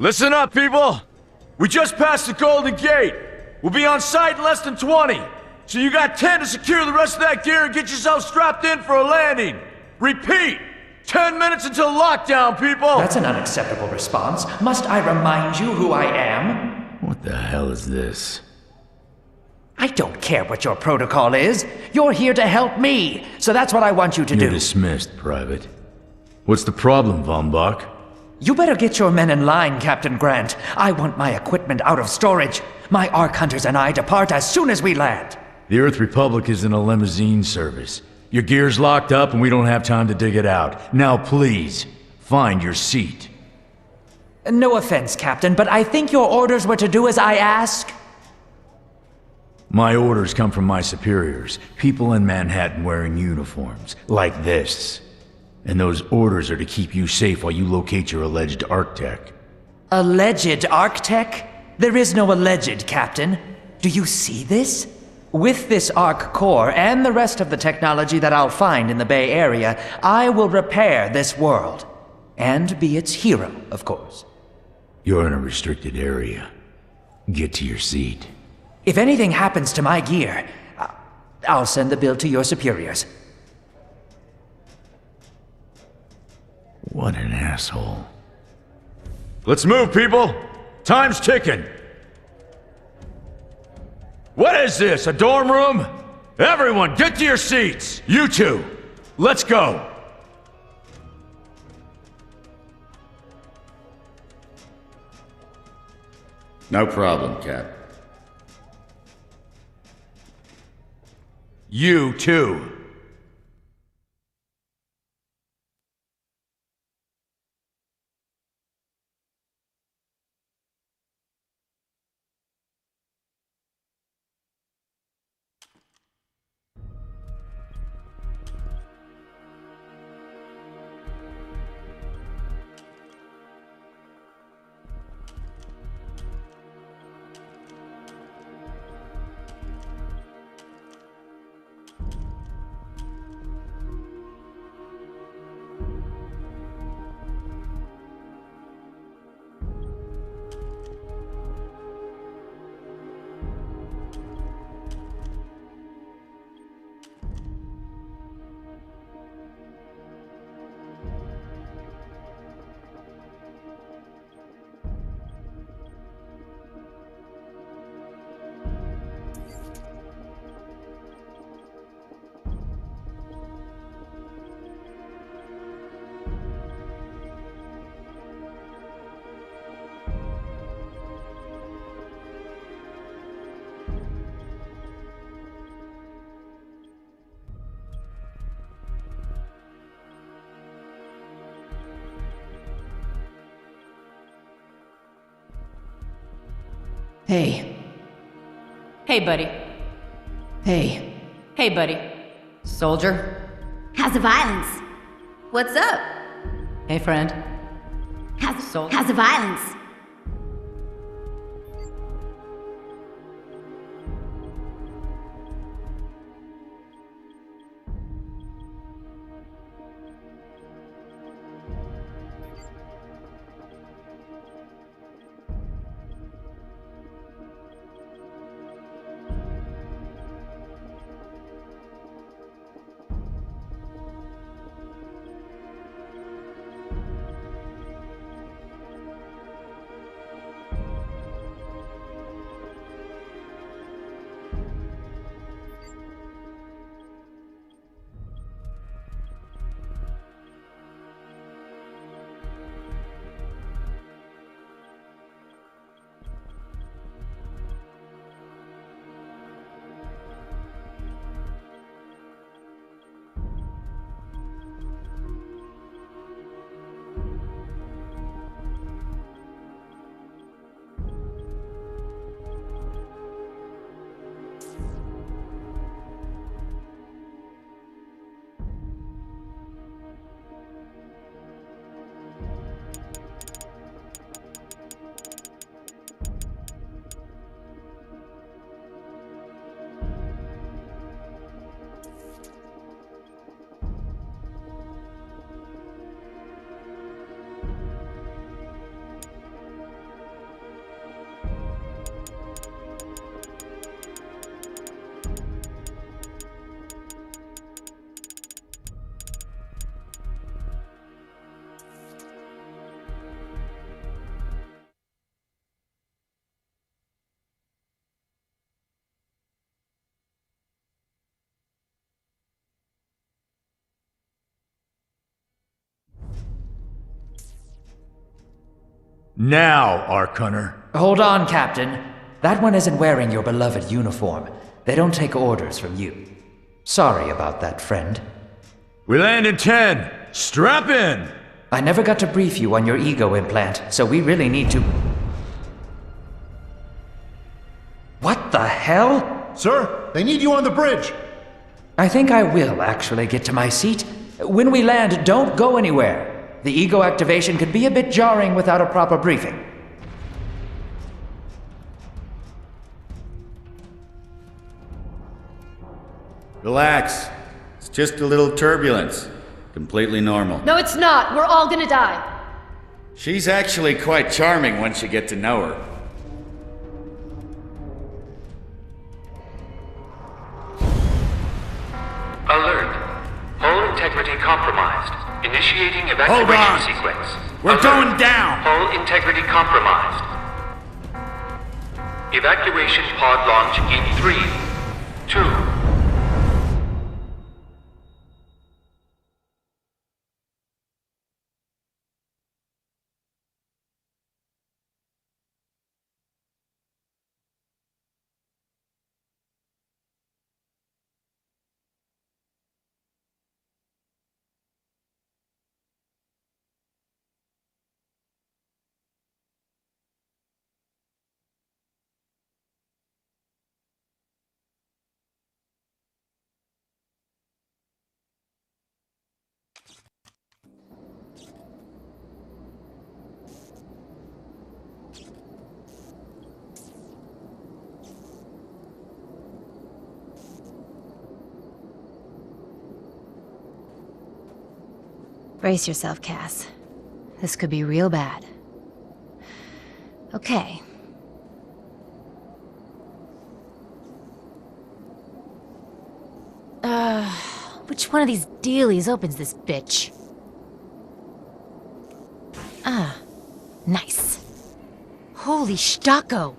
Listen up, people! We just passed the Golden Gate! We'll be on site in less than 20! So you got 10 to secure the rest of that gear and get yourself strapped in for a landing! Repeat! 10 minutes until lockdown, people! That's an unacceptable response. Must I remind you who I am? What the hell is this? I don't care what your protocol is. You're here to help me, so that's what I want you to do. You're dismissed, Private. What's the problem, Von Bach? You better get your men in line, Captain Grant. I want my equipment out of storage. My Ark Hunters and I depart as soon as we land. The Earth Republic is in a limousine service. Your gear's locked up and we don't have time to dig it out. Now please, find your seat. No offense, Captain, but I think your orders were to do as I ask. My orders come from my superiors. People in Manhattan wearing uniforms, like this. And those orders are to keep you safe while you locate your alleged Arctech. Alleged Arctech? There is no alleged, Captain. Do you see this? With this Ark core and the rest of the technology that I'll find in the Bay Area, I will repair this world. And be its hero, of course. You're in a restricted area. Get to your seat. If anything happens to my gear, I'll send the bill to your superiors. What an asshole. Let's move, people! Time's ticking! What is this, a dorm room? Everyone, get to your seats! You two, let's go! No problem, Cap. You too. Hey. Hey, buddy. Hey. Hey, buddy. Soldier? How's the violence? What's up? Hey, friend. How's the violence? Now, Arcunner. Hold on, Captain. That one isn't wearing your beloved uniform. They don't take orders from you. Sorry about that, friend. We land in 10. Strap in! I never got to brief you on your ego implant, so we really need to... What the hell? Sir, they need you on the bridge. I think I will actually get to my seat. When we land, don't go anywhere. The ego activation can be a bit jarring without a proper briefing. Relax. It's just a little turbulence. Completely normal. No, it's not. We're all gonna die. She's actually quite charming once you get to know her. Alert. Hull integrity compromised. Initiating Hold evacuation on. sequence. We're Alert. going down. Hull integrity compromised. Evacuation pod launch in 3, 2, Brace yourself, Cass. This could be real bad. Okay. Which one of these dealies opens this bitch? Nice. Holy Stacco!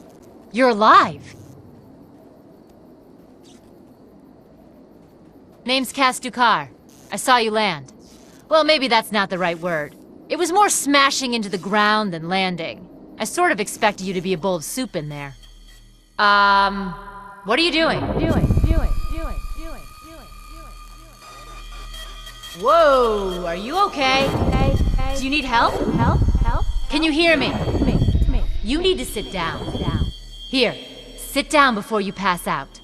You're alive! Name's Cass Dukar. I saw you land. Well, maybe that's not the right word. It was more smashing into the ground than landing. I sort of expected you to be a bowl of soup in there. What are you doing? Whoa, are you okay? Do you need help? Can you hear me? You need to sit down. Here, sit down before you pass out.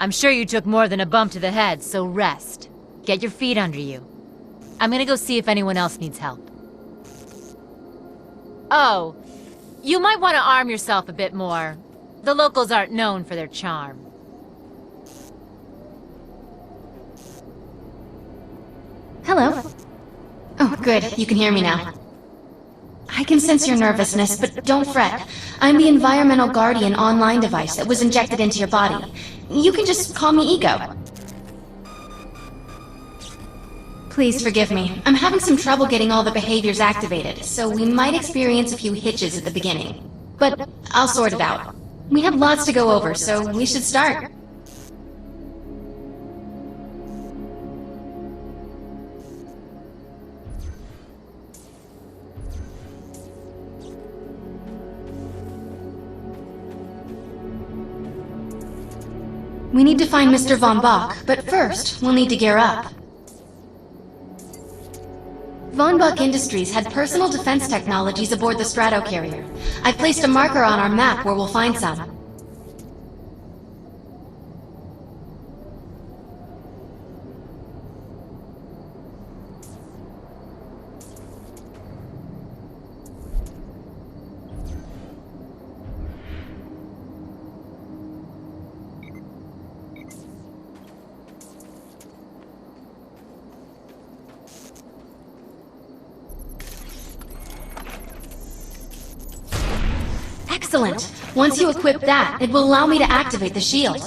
I'm sure you took more than a bump to the head, so rest. Get your feet under you. I'm gonna go see if anyone else needs help. Oh, you might want to arm yourself a bit more. The locals aren't known for their charm. Hello. Oh, good. You can hear me now. I can sense your nervousness, but don't fret. I'm the Environmental Guardian online device that was injected into your body. You can just call me Ego. Please forgive me. I'm having some trouble getting all the behaviors activated, so we might experience a few hitches at the beginning. But I'll sort it out. We have lots to go over, so we should start. We need to find Mr. Von Bach, but first, we'll need to gear up. Von Bach Industries had personal defense technologies aboard the Stratocarrier. I've placed a marker on our map where we'll find some. Excellent! Once you equip that, it will allow me to activate the shield.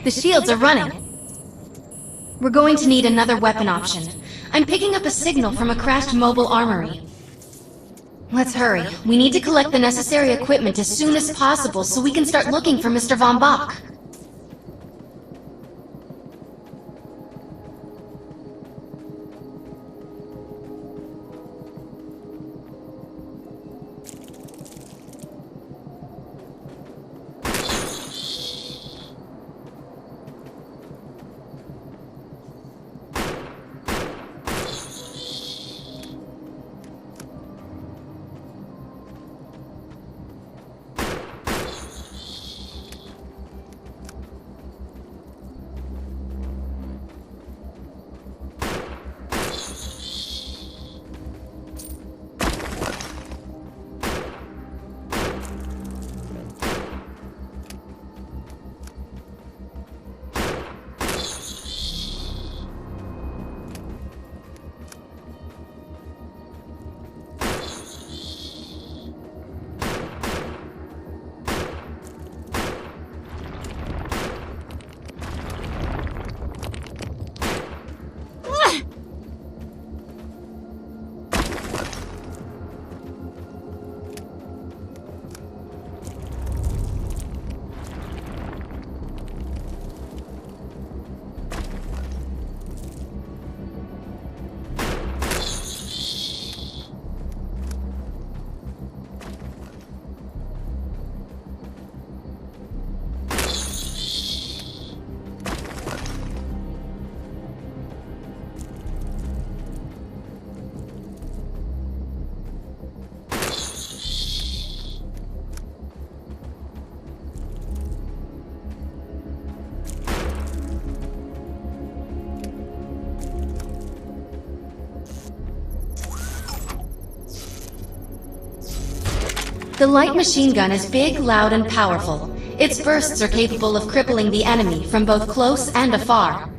The shields are running. We're going to need another weapon option. I'm picking up a signal from a crashed mobile armory. Let's hurry. We need to collect the necessary equipment as soon as possible so we can start looking for Mr. Von Bach. The light machine gun is big, loud, and powerful. Its bursts are capable of crippling the enemy from both close and afar.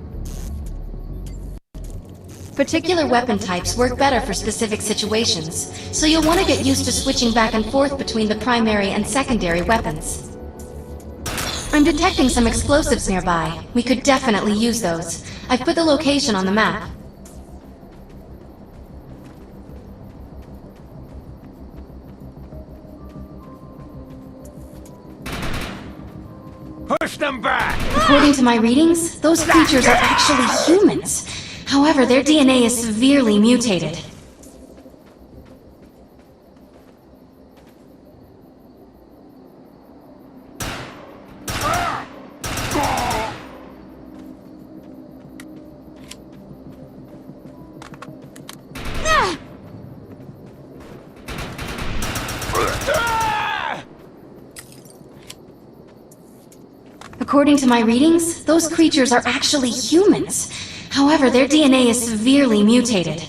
Particular weapon types work better for specific situations, so you'll want to get used to switching back and forth between the primary and secondary weapons. I'm detecting some explosives nearby. We could definitely use those. I've put the location on the map. Push them back! According to my readings, those creatures are actually humans. However, their DNA is severely mutated. According to my readings, those creatures are actually humans. However, their DNA is severely mutated.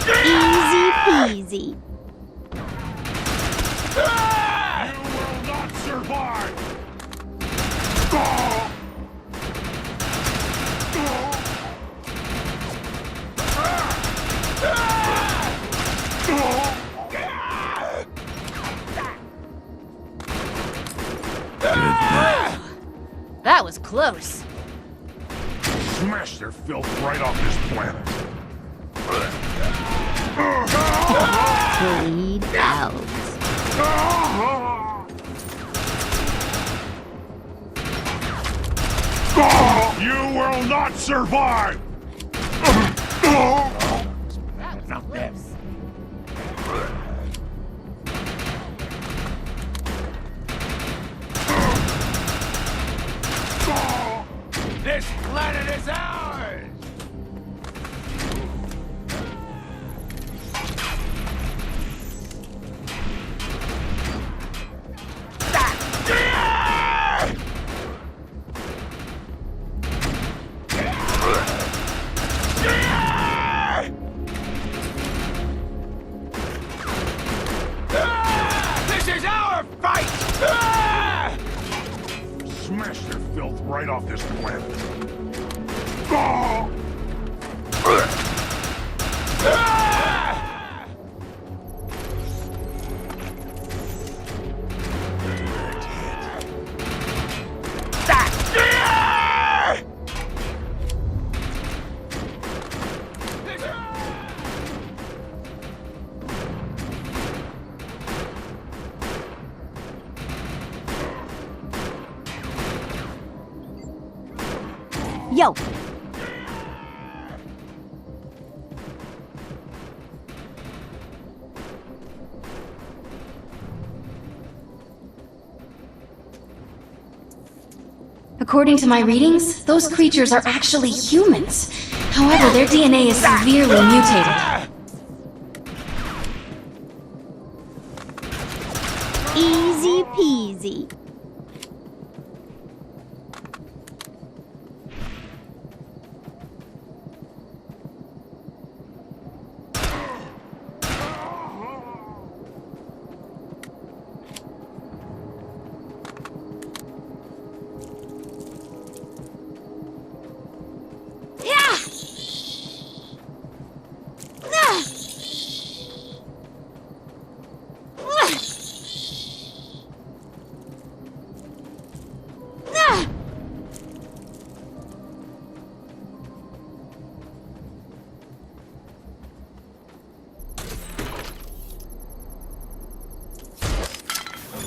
Easy peasy. You will not survive! That was close. Smash their filth right off this planet. Bleed out. You will not survive! That was close. This planet is ours! This is our fight! Smash their filth right off this planet. Yo. According to my readings, those creatures are actually humans. However, their DNA is severely mutated. Easy peasy.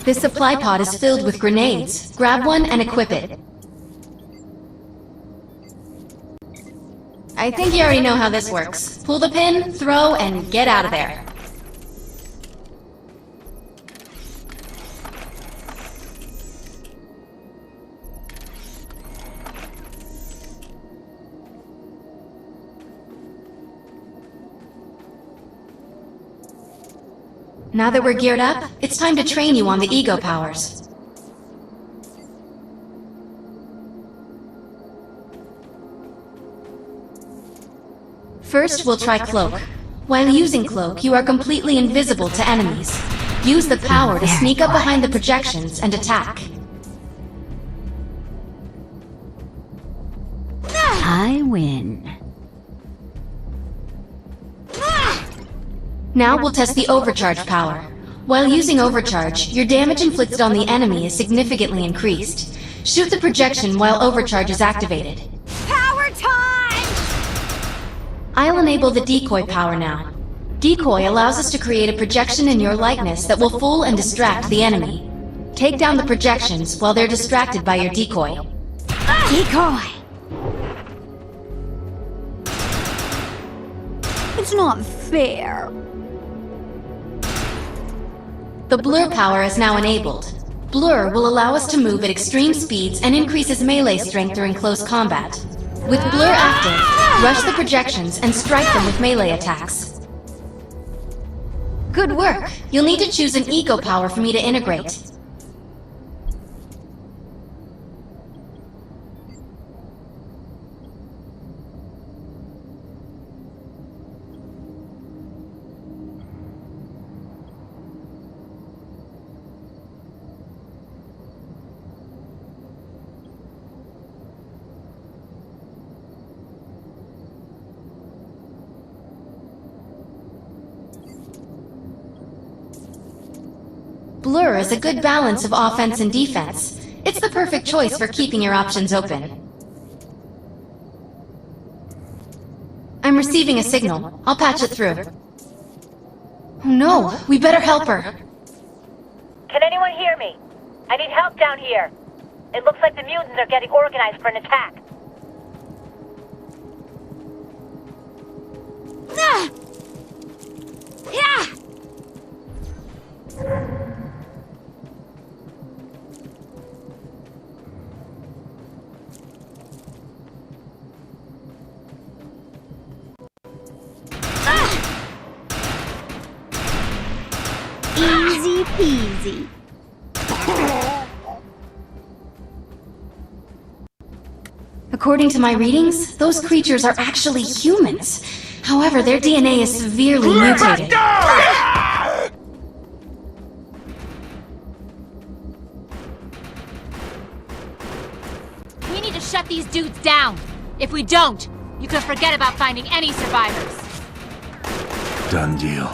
This supply pod is filled with grenades. Grab one and equip it. I think you already know how this works. Pull the pin, throw, and get out of there. Now that we're geared up, it's time to train you on the ego powers. First, we'll try Cloak. While using Cloak, you are completely invisible to enemies. Use the power to sneak up behind the projections and attack. I win. Now we'll test the overcharge power. While using overcharge, your damage inflicted on the enemy is significantly increased. Shoot the projection while overcharge is activated. Power time! I'll enable the decoy power now. Decoy allows us to create a projection in your likeness that will fool and distract the enemy. Take down the projections while they're distracted by your decoy. Decoy! It's not fair. The blur power is now enabled. Blur will allow us to move at extreme speeds and increases melee strength during close combat. With blur active, rush the projections and strike them with melee attacks. Good work! You'll need to choose an eco power for me to integrate. Blur is a good balance of offense and defense. It's the perfect choice for keeping your options open. I'm receiving a signal. I'll patch it through. Oh no, we better help her. Can anyone hear me? I need help down here. It looks like the mutants are getting organized for an attack. Ah! Yeah! Easy peasy. According to my readings, those creatures are actually humans. However, their DNA is severely mutated. We need to shut these dudes down. If we don't, you can forget about finding any survivors. Done deal.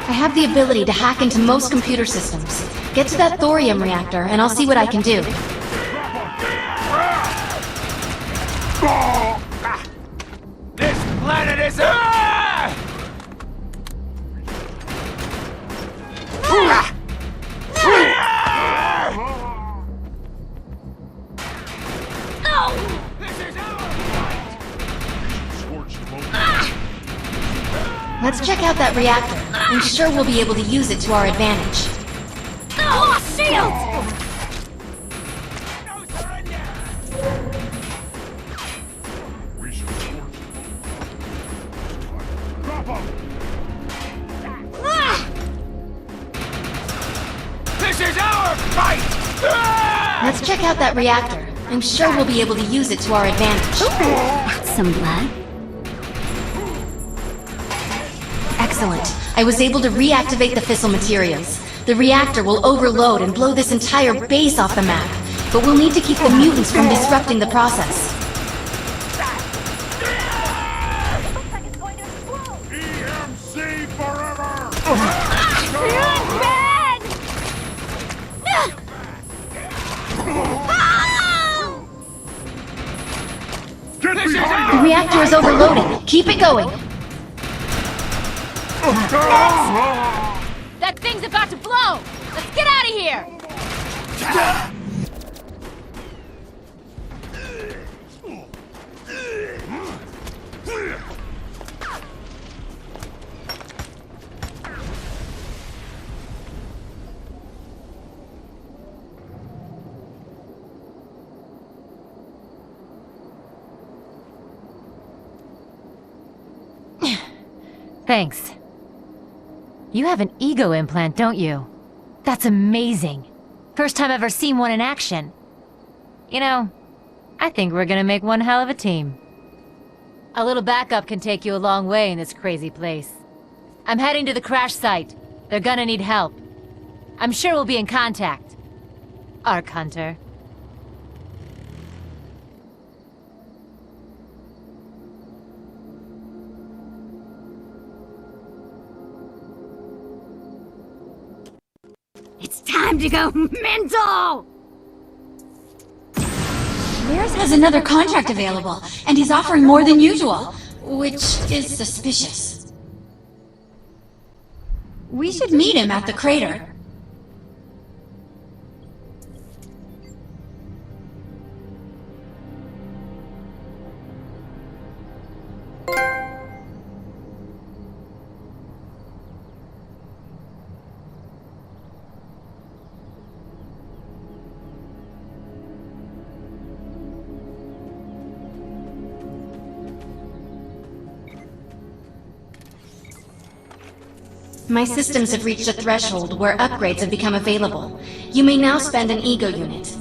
I have the ability to hack into most computer systems. Get to that thorium reactor, and I'll see what I can do. This planet is Let's check out that reactor. I'm sure we'll be able to use it to our advantage. Oh, shield! This is our fight! Let's check out that reactor. I'm sure we'll be able to use it to our advantage. That's some blood. Excellent. I was able to reactivate the fissile materials. The reactor will overload and blow this entire base off the map, but we'll need to keep the mutants from disrupting the process. EMC forever! Get behind The reactor is overloading. Keep it going. That thing's about to blow! Let's get out of here! Thanks. You have an ego implant, don't you? That's amazing. First time I've ever seen one in action. You know, I think we're gonna make one hell of a team. A little backup can take you a long way in this crazy place. I'm heading to the crash site. They're gonna need help. I'm sure we'll be in contact. Arc Hunter. It's time to go mental! Varys has another contract available, and he's offering more than usual, which is suspicious. We should meet him at the crater. My systems have reached a threshold where upgrades have become available. You may now spend an ego unit.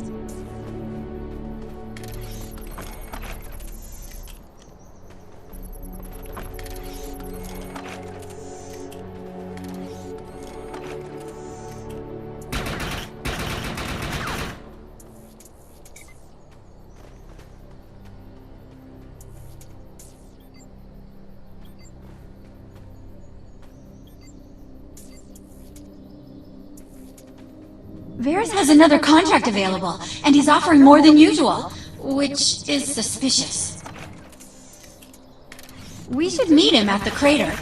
Varys has another contract available, and he's offering more than usual, which is suspicious. We should meet him at the crater.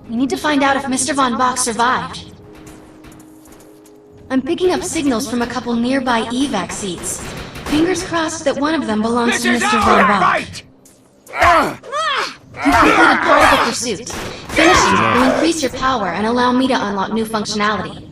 We need to find out if Mr. Von Bach survived. I'm picking up signals from a couple nearby evac seats. Fingers crossed that one of them belongs to Mr. Von Bach. You completed part of the pursuit. Finishing it will increase your power and allow me to unlock new functionality.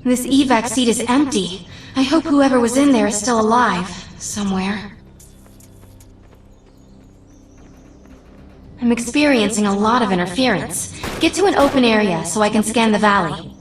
This evac seat is empty. I hope whoever was in there is still alive, somewhere. I'm experiencing a lot of interference. Get to an open area so I can scan the valley.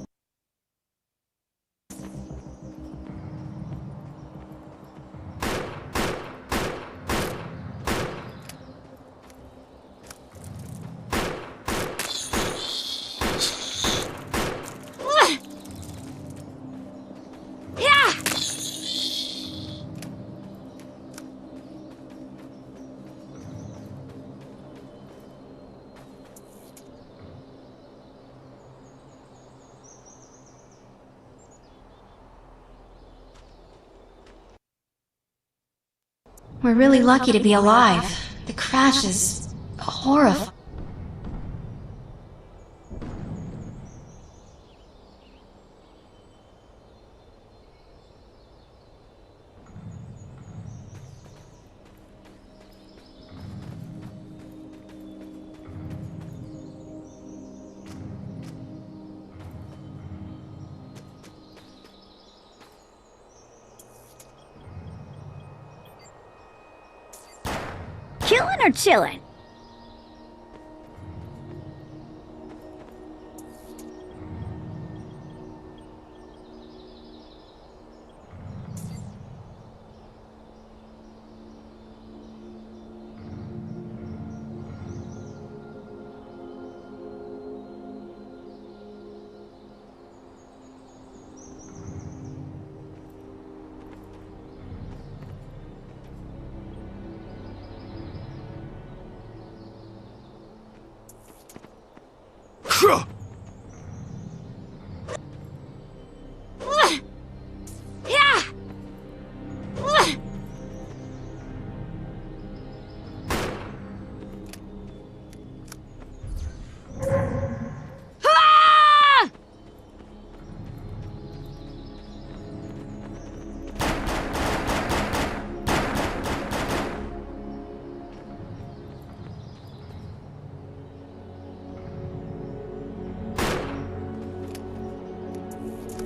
We're really lucky to be alive. The crash is horrifying. Chillin' or chillin'?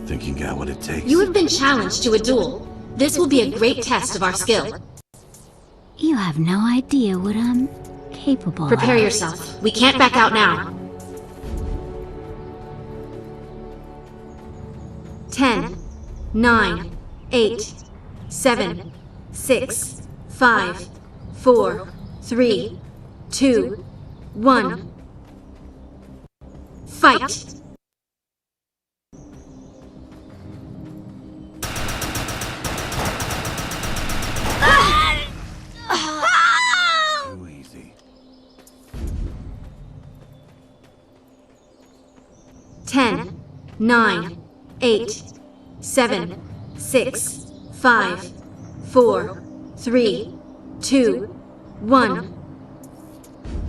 Think you got what it takes? You have been challenged to a duel. This will be a great test of our skill. You have no idea what I'm capable of. Prepare yourself. We can't back out now. 10, 9, 8, 7, 6, 5, 4, 3, 2, 1. Fight! Too easy. 10, 9, 8, 7, 6, 5, 4, 3, 2, 1.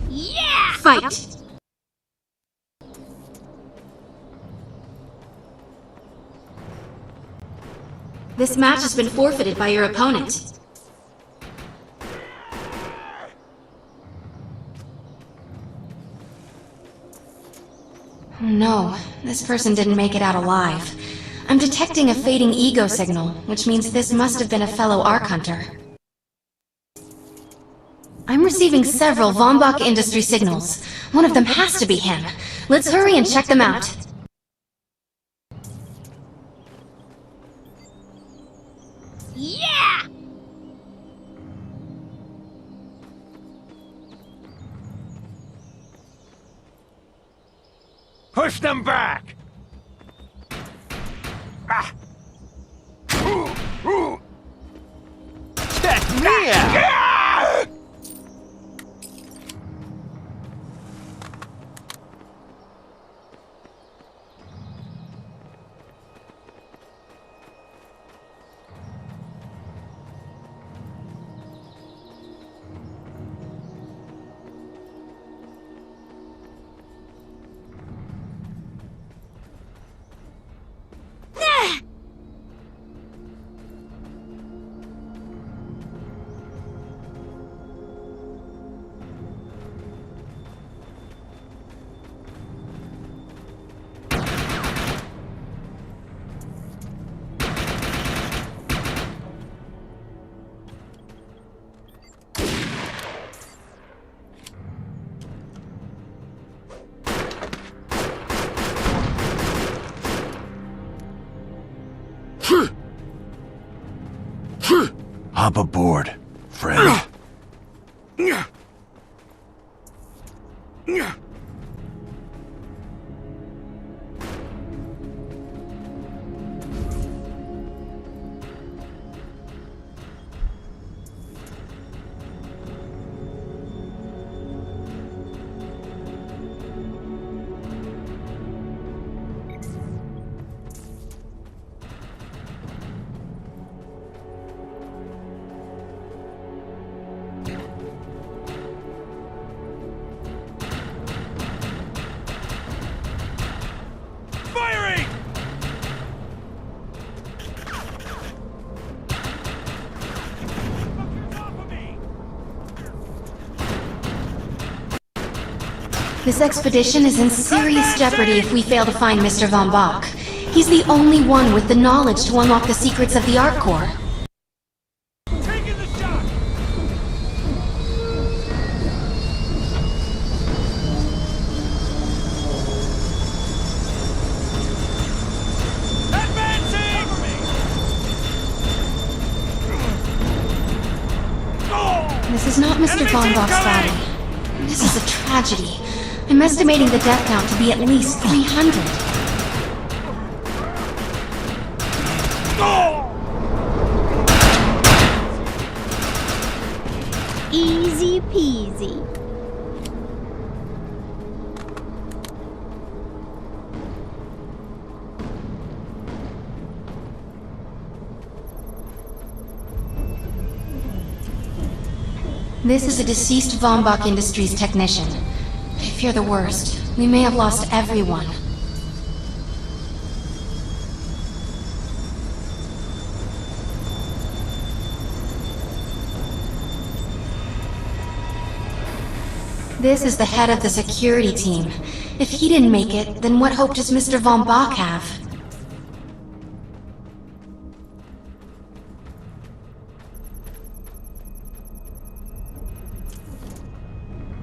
Yeah! Fight! This match has been forfeited by your opponent. No, this person didn't make it out alive. I'm detecting a fading ego signal, which means this must have been a fellow Ark Hunter. I'm receiving several Von Bach industry signals. One of them has to be him. Let's hurry and check them out. Yeah! Push them back! Ah. Check me out! Hop aboard, friend. This expedition is in serious jeopardy if we fail to find Mr. Von Bach. He's the only one with the knowledge to unlock the secrets of the Ark Core. Taking the shot! not Mr. Von Bach's body. This is a tragedy. I'm estimating the death count to be at least 300. Easy peasy. This is a deceased Von Bach Industries technician. I fear the worst. We may have lost everyone. This is the head of the security team. If he didn't make it, then what hope does Mr. Von Bach have?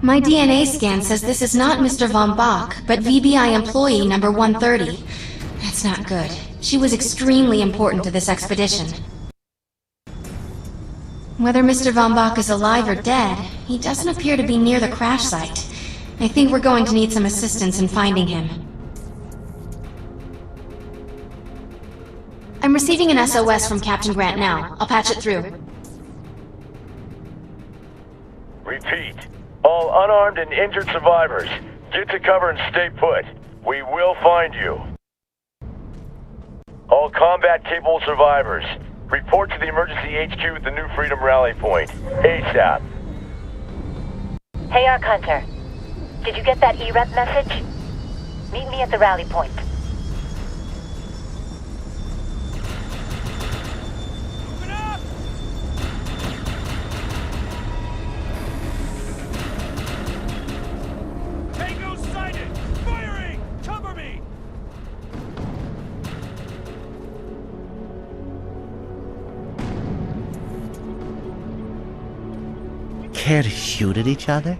My DNA scan says this is not Mr. Von Bach, but VBI employee number 130. That's not good. She was extremely important to this expedition. Whether Mr. Von Bach is alive or dead, he doesn't appear to be near the crash site. I think we're going to need some assistance in finding him. I'm receiving an SOS from Captain Grant now. I'll patch it through. Repeat. All unarmed and injured survivors, get to cover and stay put. We will find you. All combat-capable survivors, report to the emergency HQ at the New Freedom Rally Point. ASAP. Hey, Arc Hunter. Did you get that EREP message? Meet me at the rally point. Care to shoot at each other?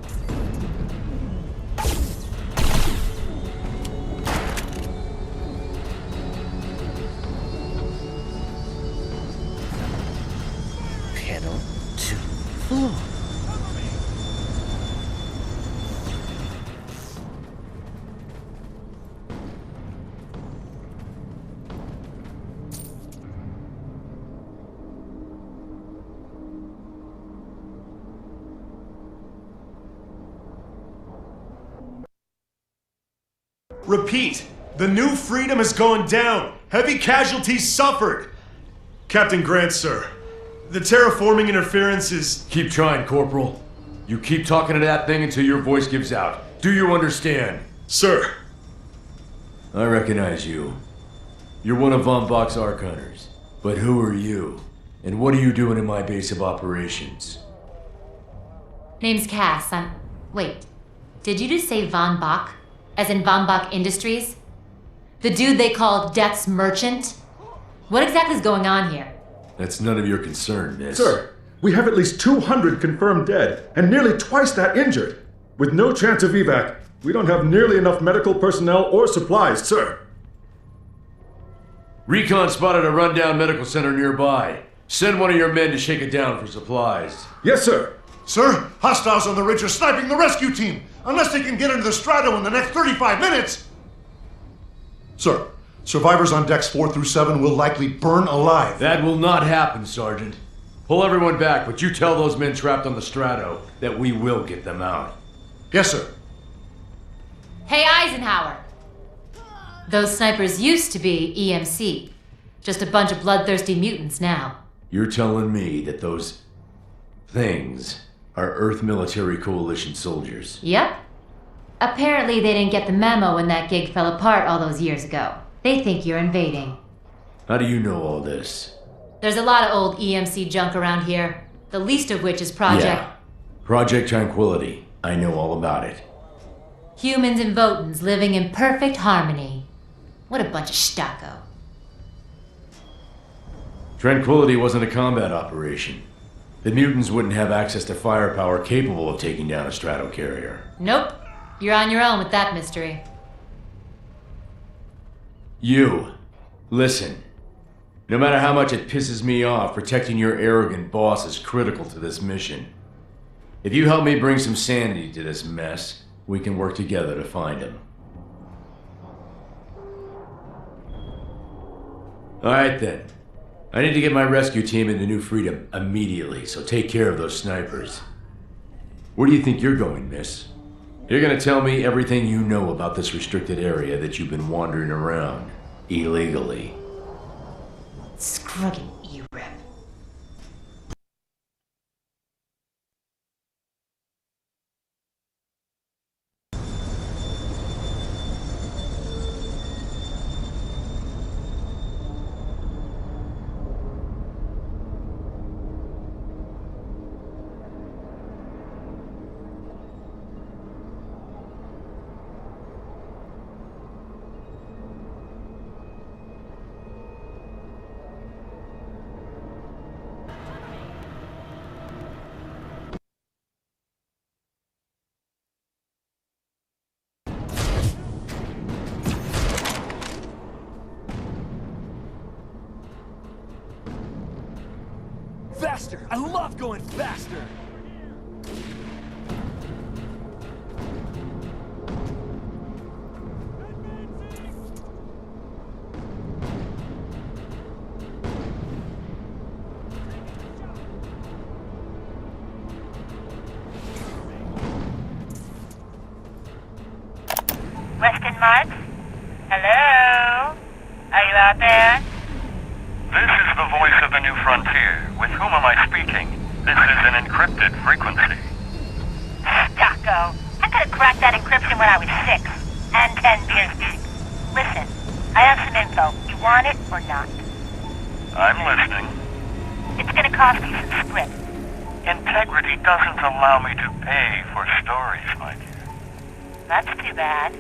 Pedal to floor. Repeat, the New Freedom is going down. Heavy casualties suffered. Captain Grant, sir. The terraforming interference is... Keep trying, Corporal. You keep talking to that thing until your voice gives out. Do you understand? Sir. I recognize you. You're one of Von Bach's Arc Hunters. But who are you? And what are you doing in my base of operations? Name's Cass. Wait. Did you just say Von Bach? As in Von Bach Industries? The dude they call Death's Merchant? What exactly is going on here? That's none of your concern, miss. Sir, we have at least 200 confirmed dead, and nearly twice that injured. With no chance of evac, we don't have nearly enough medical personnel or supplies, sir. Recon spotted a rundown medical center nearby. Send one of your men to shake it down for supplies. Yes, sir. Sir, hostiles on the ridge are sniping the rescue team. Unless they can get into the strato in the next 35 minutes. Sir, survivors on decks 4 through 7 will likely burn alive. That will not happen, Sergeant. Pull everyone back, but you tell those men trapped on the strato that we will get them out. Yes, sir. Hey, Eisenhower! Those snipers used to be EMC. Just a bunch of bloodthirsty mutants now. You're telling me that those things are Earth Military Coalition soldiers? Yep. Apparently they didn't get the memo when that gig fell apart all those years ago. They think you're invading. How do you know all this? There's a lot of old EMC junk around here, the least of which is Yeah. Project Tranquility. I know all about it. Humans and Votans living in perfect harmony. What a bunch of stucco. Tranquility wasn't a combat operation. The mutants wouldn't have access to firepower capable of taking down a stratocarrier. Nope. You're on your own with that mystery. You. Listen. No matter how much it pisses me off, protecting your arrogant boss is critical to this mission. If you help me bring some sanity to this mess, we can work together to find him. Alright then. I need to get my rescue team into New Freedom immediately, so take care of those snipers. Where do you think you're going, miss? You're gonna tell me everything you know about this restricted area that you've been wandering around illegally. Scruggy E-Rep. Faster! I love going faster! Weston Marks? Hello? Are you out there? This is the voice of the New Frontier. With whom am I speaking? This is an encrypted frequency. Stocko, I could have cracked that encryption when I was 6. And 10 beers deep. Listen, I have some info. You want it or not? I'm listening. It's gonna cost you some script. Integrity doesn't allow me to pay for stories, my dear. That's too bad.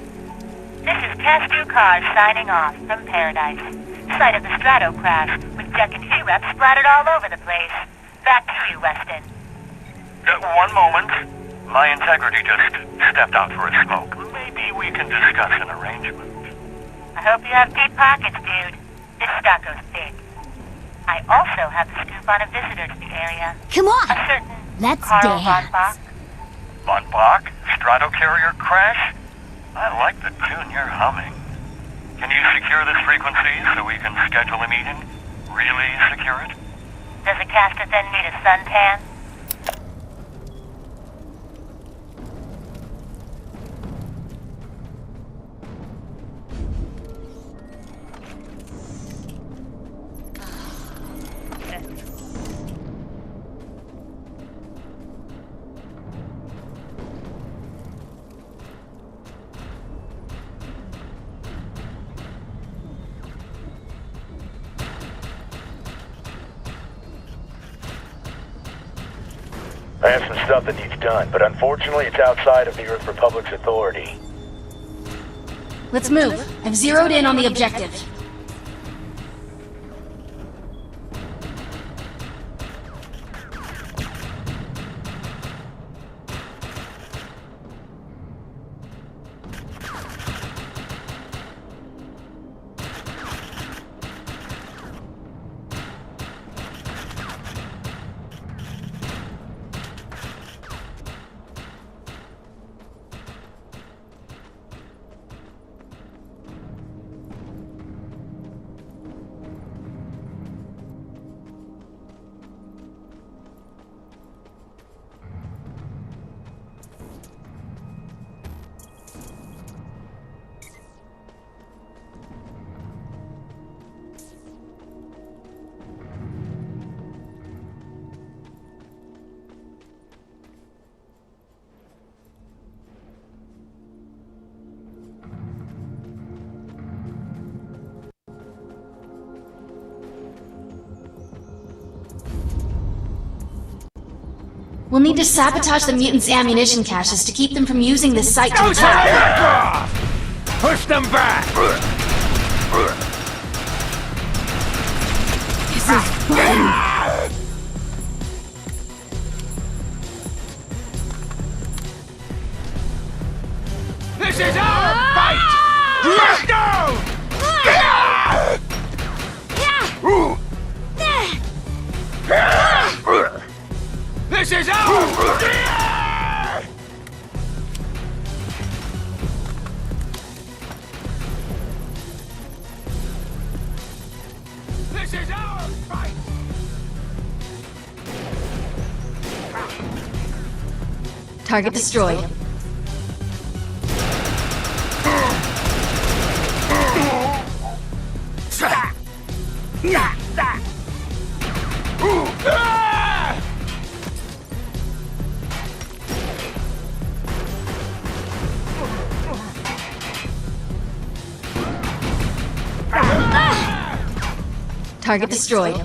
This is Castu Cars signing off from Paradise. Site of the Strato crash, with Deck and E-Rep splattered all over the place. Back to you, Weston. One moment. My integrity just stepped out for a smoke. Maybe we can discuss an arrangement. I hope you have deep pockets, dude. This Stocko's big. I also have the scoop on a visitor to the area. Come on! A certain Let's Carl dance. Von Bach. Von Bach? Strato carrier crash? I like the tune you're humming. Can you secure this frequency so we can schedule a meeting? Really secure it? Does a caster then need a suntan? I have some stuff that needs done, but unfortunately it's outside of the Earth Republic's authority. Let's move. I've zeroed in on the objective. We'll need to sabotage the mutants' ammunition caches to keep them from using this site to attack. Push them back! This is fun! This is our fight! Let's go! This is our... This is our fight! Target destroyed. Target destroyed.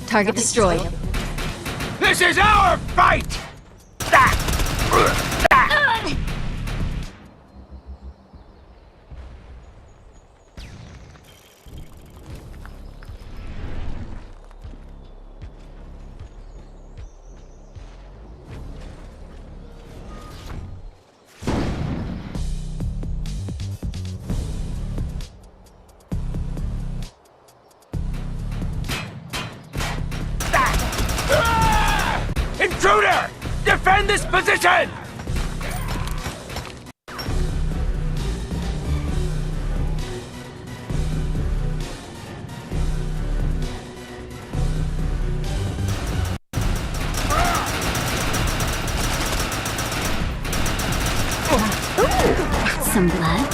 Target destroyed. This is our fight! Intruder! Defend this position! Some blood?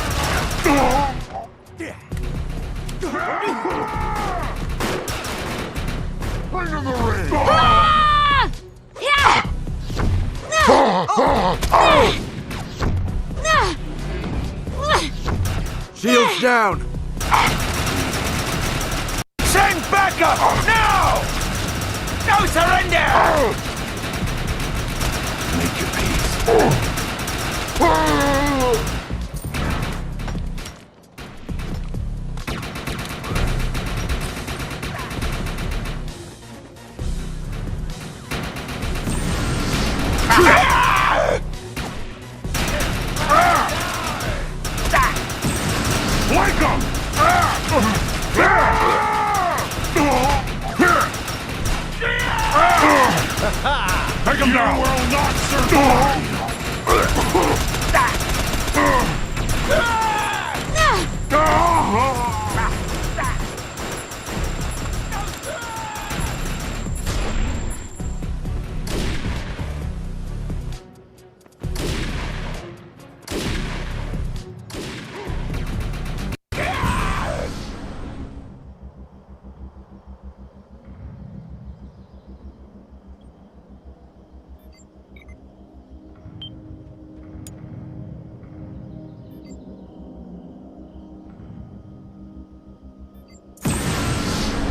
Into the ring! Shields down! Send backup! Now! No surrender! Make your peace. Wake up! Take him down! You will not survive!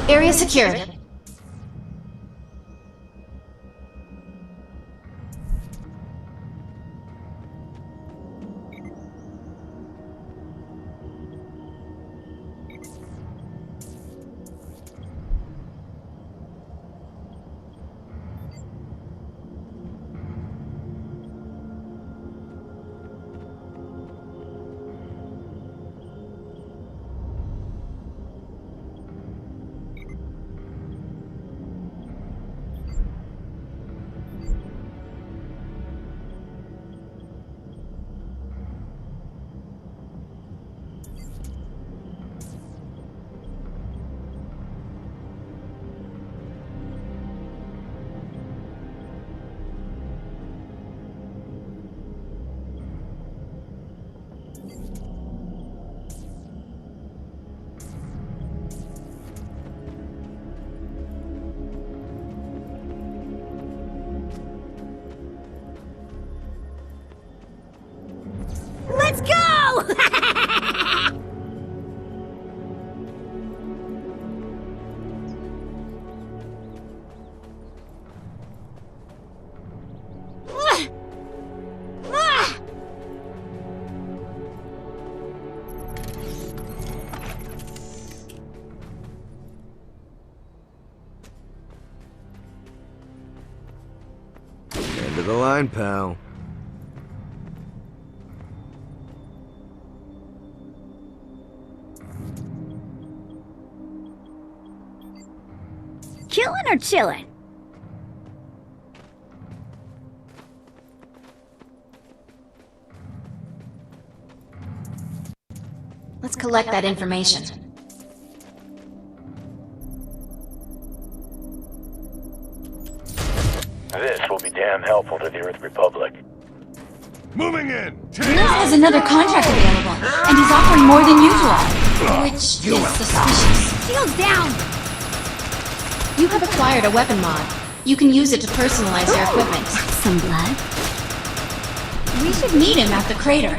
Area secured. Let's go! of the line, pal. Killing or chilling? Let's collect that information. This will be damn helpful to the Earth Republic. Moving in! Rios has another contract available, and he's offering more than usual, which is suspicious. Shields down! You have acquired a weapon mod. You can use it to personalize your equipment. Some blood? We should meet him at the crater.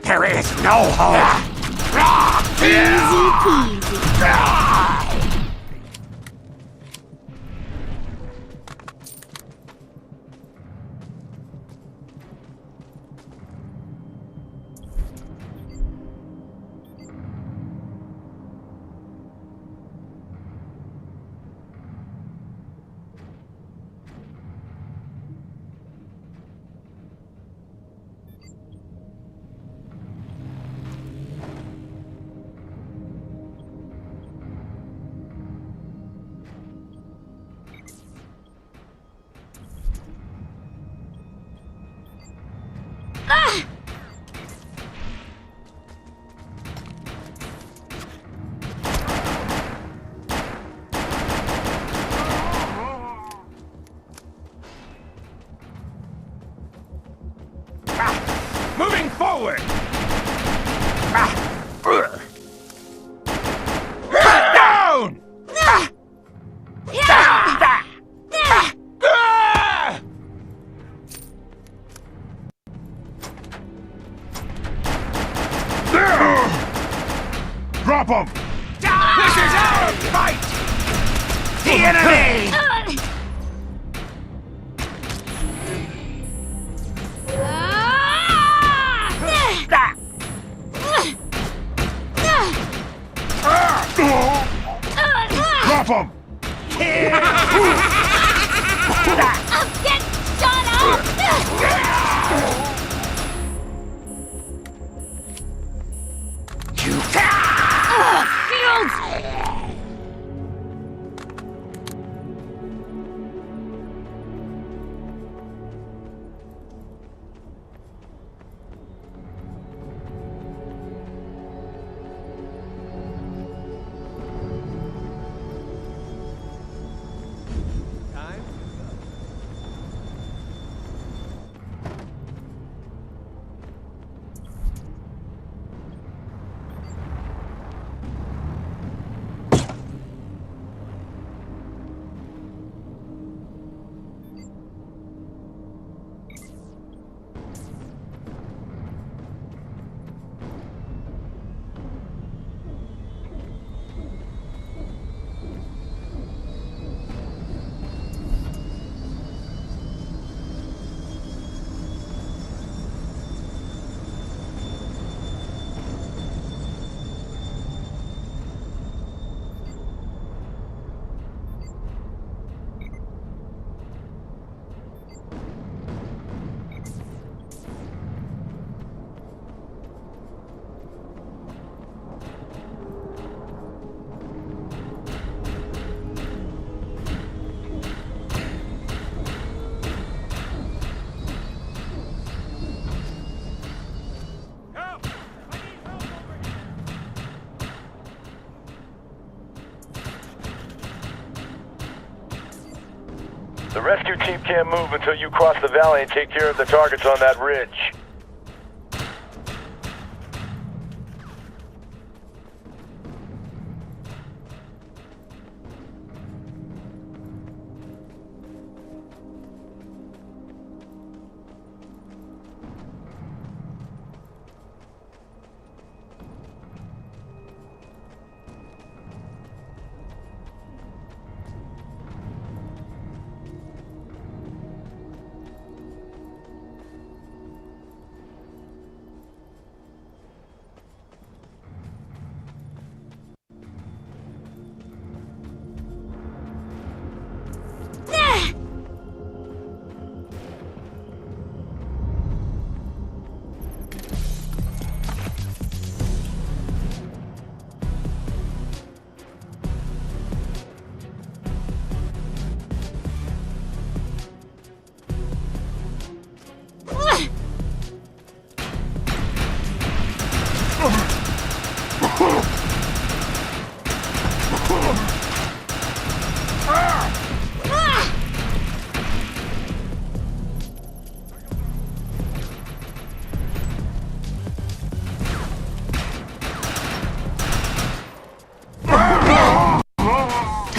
There is no hope! Easy peasy. Moving forward! Down! Drop him! This is our fight! The enemy! Drop him! I'll get shot up! Shields! The rescue team can't move until you cross the valley and take care of the targets on that ridge.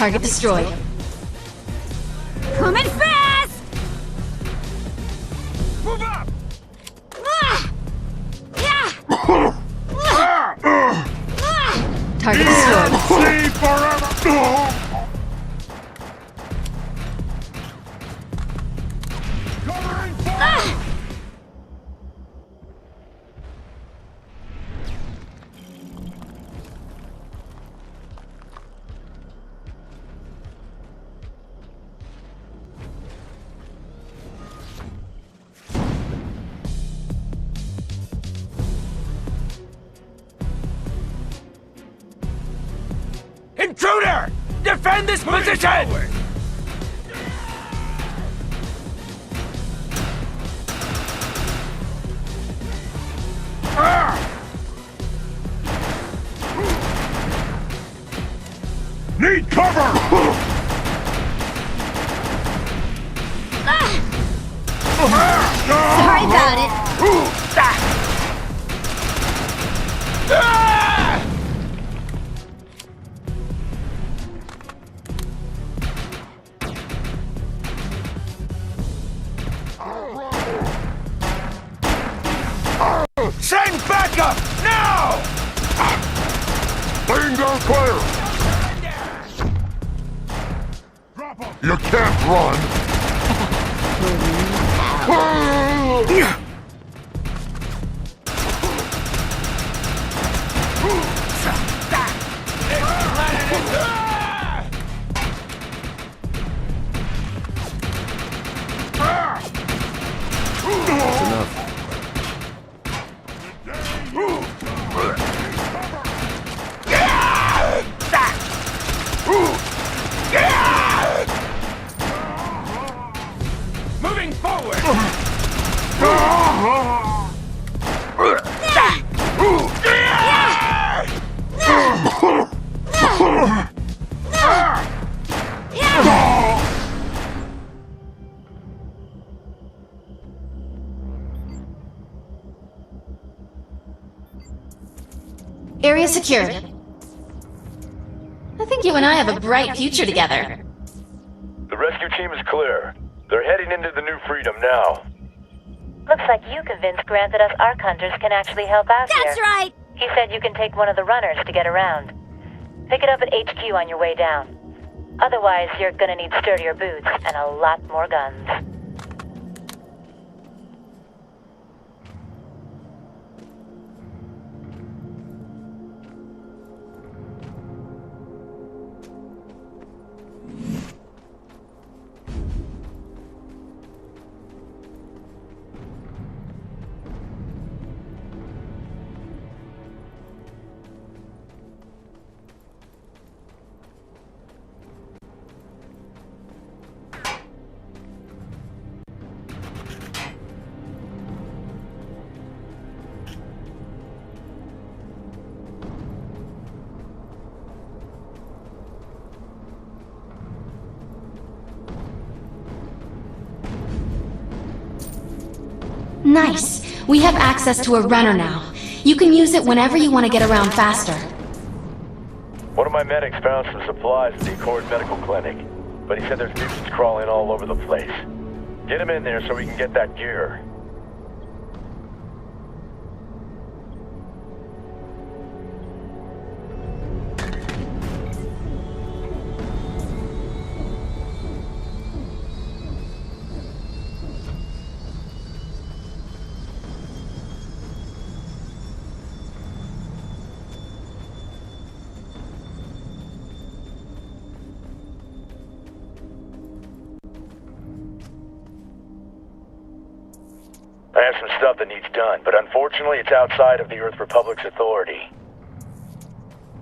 Target destroyed. Coming fast! Move up! Target destroyed. See forever! Intruder! Defend this position! Need cover! Sorry about it. Send backup! Now! Finger clear! You can't run! Moving forward! Area secured. I think you and I have a bright future together. The rescue team is clear. They're heading into the New Freedom now. Looks like you convinced Grant that us Ark Hunters can actually help out here. That's right! He said you can take one of the runners to get around. Pick it up at HQ on your way down. Otherwise, you're gonna need sturdier boots and a lot more guns. Nice. We have access to a runner now. You can use it whenever you want to get around faster. One of my medics found some supplies at the Accord Medical Clinic, but he said there's mutants crawling all over the place. Get him in there so we can get that gear. I have some stuff that needs done, but unfortunately it's outside of the Earth Republic's authority.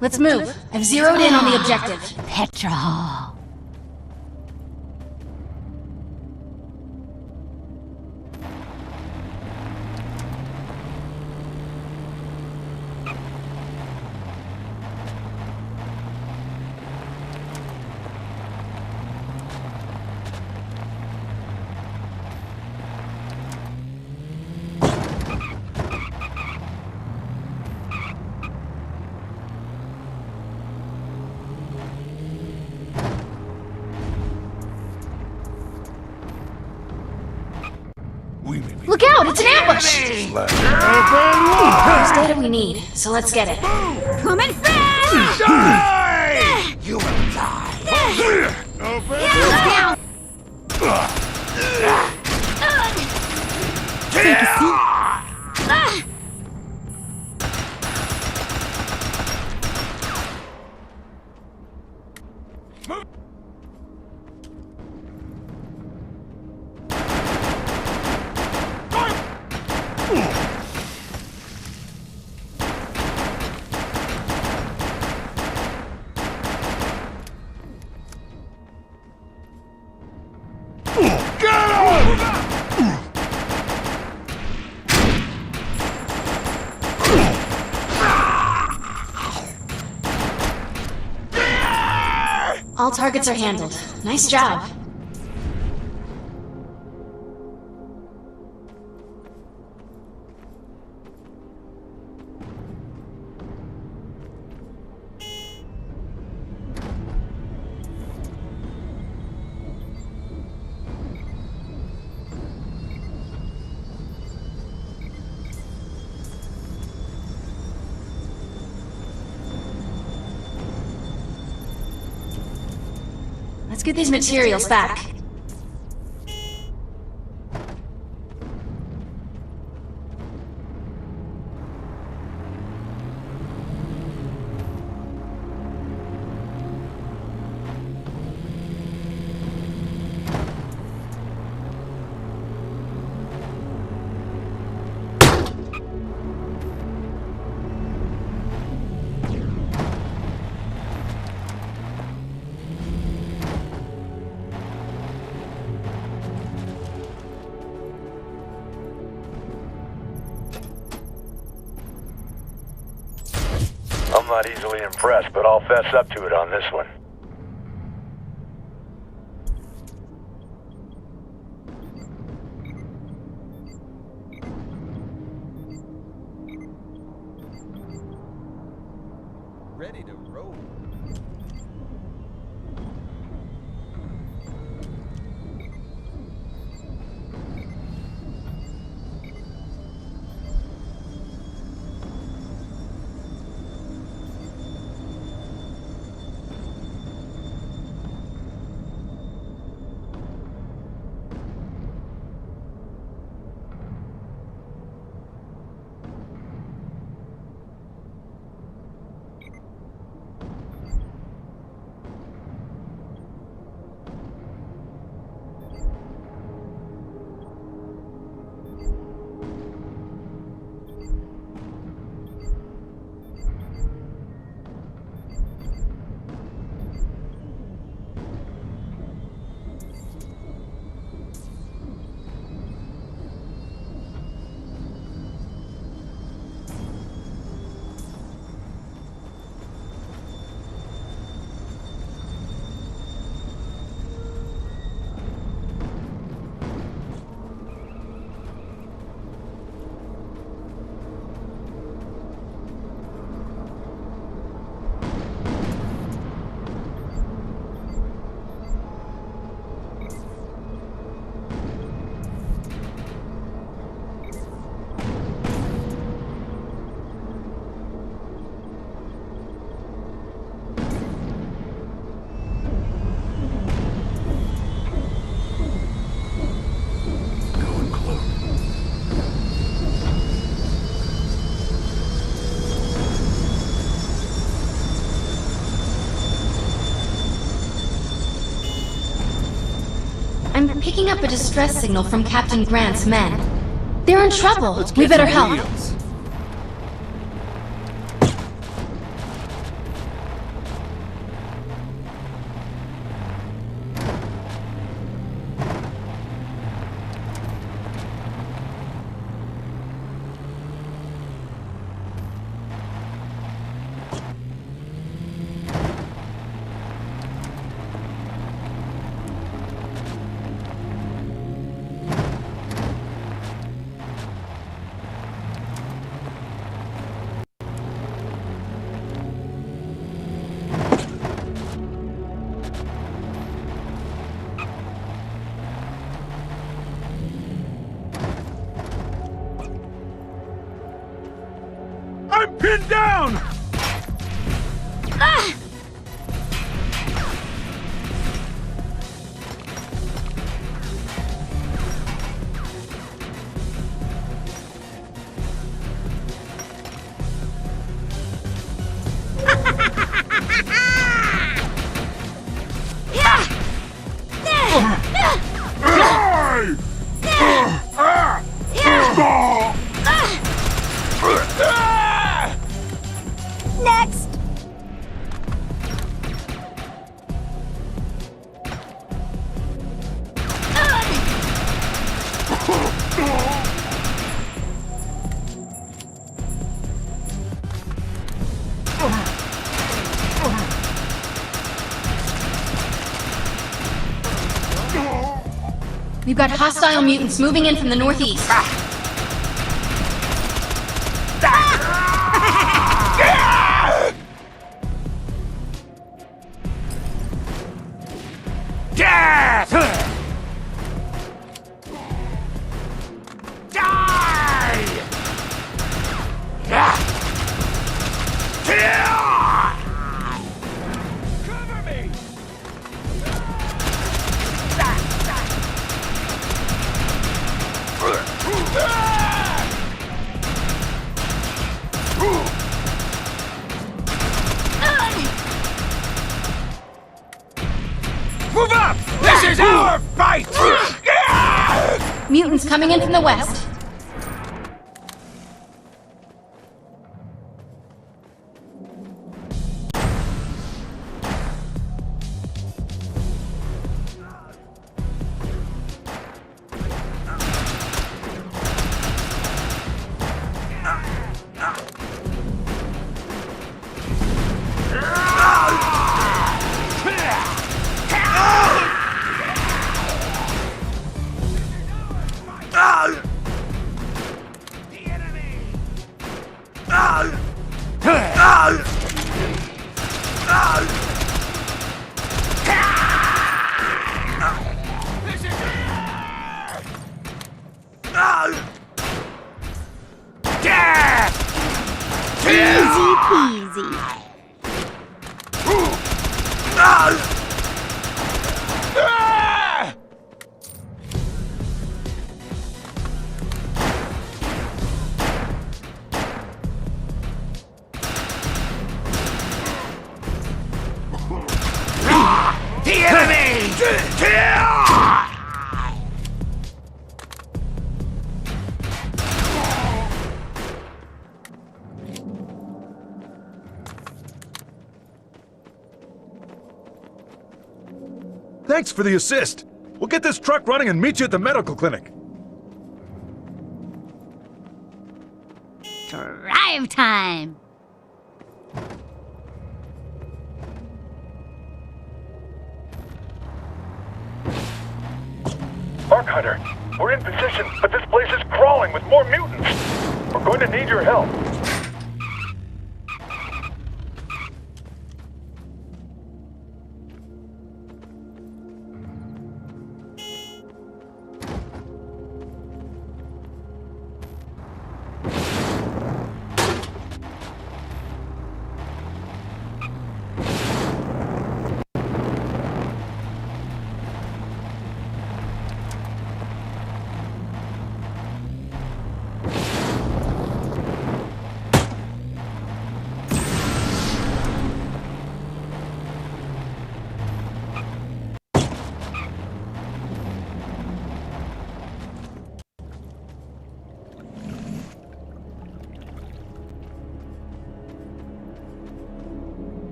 Let's move. I've zeroed in on the objective. Petra Hall. Look out, it's an ambush! There's data we need, so let's get it. Coming fast! Die! You will die. Down! Take a seat. All targets are handled. Nice job. Let's get these materials back. I'm not easily impressed, but I'll fess up to it on this one. Ready to roll. I'm picking up a distress signal from Captain Grant's men. They're in trouble. We better help. Pin down! Ah! Next! We've got hostile mutants moving in from the northeast. Move up! This is our fight! Mutants coming in from the west. Easy peasy. The enemy! Thanks for the assist. We'll get this truck running and meet you at the medical clinic. Drive time. Arc Hunter, we're in position, but this place is crawling with more mutants. We're going to need your help.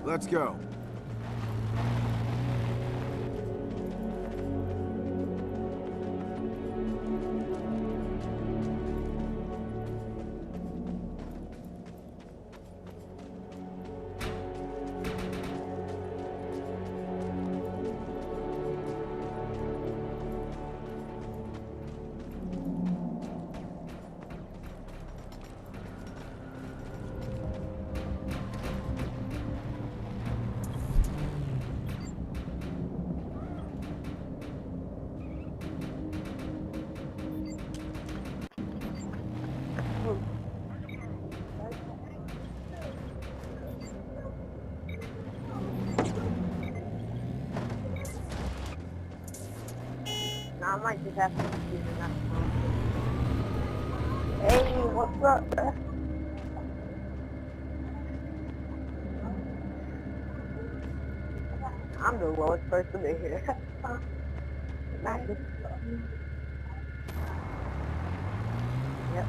Let's go. I might just have to do that. Hey, what's up, bruh? I'm the lowest person in here. Yep.